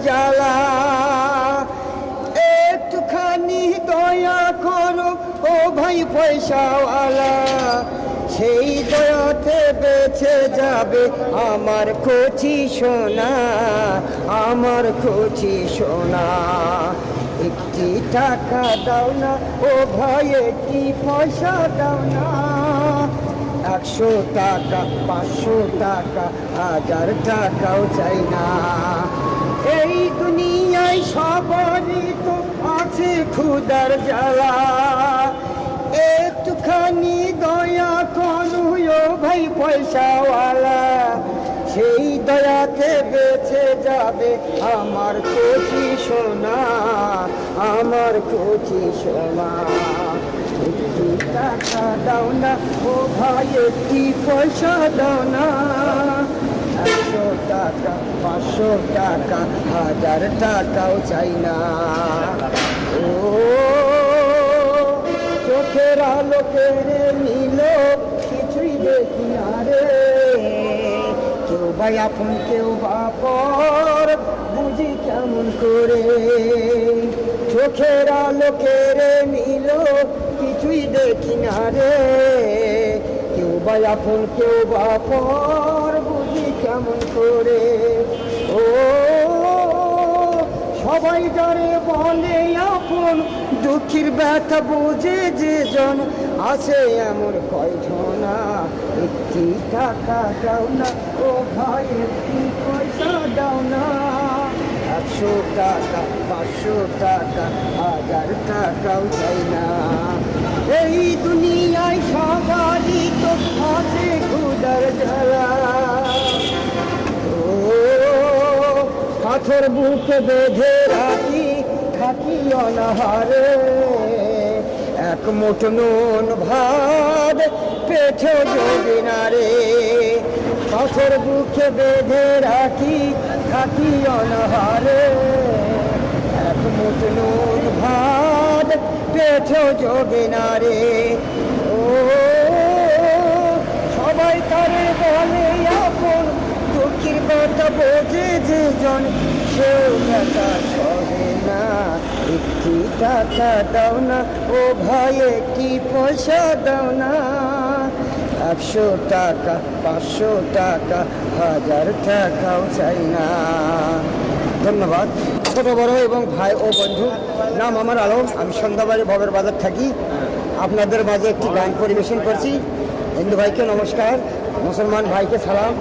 জ্বালা। একটুখানি দয়া করো ও ভাই পয়সাওয়ালা, সেই দয়াতে বেঁচে যাবে আমার কচি সোনা, আমার কচি সোনা। একটি টাকা দাও না ও ভাই, একটি পয়সা দাও না। 100 টাকা 500 টাকা 1000 টাকাও চাই না। এই দুনিয়ায় সবারই তো আছে ক্ষুধার জ্বালা। একটুখানি দয়া করো ও ভাই পয়সাওয়ালা, সেই দয়াতে বেঁচে যাবে আমার কচি সোনা, আমার কচি সোনা। একটি টাকা দাও না ও ভাই, একটি পয়সা দাও না। 100 টাকা 500 টাকা 1000 টাকাও চাই না। ও চোখের আলো কেড়ে নিল, কিছুই দেখি না রে। কেউ বা আপন কেউ বা পর, বুঝি কেমন করে। চোখের আলো কেড়ে নিল, কিছুই দেখি না রে। কেউ বা আপন কেউ বা পর, বুঝি কেমন করে। ও সবাই যারে বলে আপন, দুঃখীর ব্যথা বুঝে যে জন আছে এমন কয়জনা। একটি টাকা দাও না ও ভাই, একটি পয়সা দাও না। 100 টাকা 500 টাকা 1000 টাকাও চাই না। এই দুনিয়ায় সবারই তো আছে ক্ষুধার জ্বালা। পাথর বুকে বেঁধে রাখি, থাকি অনাহারে। এক মুঠো নুন ভাত পেছো যোগে না রে। পাথর বুকে বেঁধে রাখি, থাকি অনাহারে। এক মুঠো নুন ভাত পেছো যোগে না রে। ও সবাই তারে বলে আপন, দুঃখীর কথা বোঝে যে জন, সেও টাকা সহে না। একটি টাকা দাও না ও ভাই, একটি পয়সা দাও না। 100 টাকা 500 টাকা 1000 টাকাও চাই না। ধন্যবাদ। ছোট বড় এবং ভাই ও বন্ধু, নাম আমার আলম, আমি সন্ধ্যাবাড়ি ভবের বাজার থাকি। আপনাদের মাঝে একটি গান পরিবেশন করছি। হিন্দু ভাইকে নমস্কার, মুসলমান ভাইকে সালাম।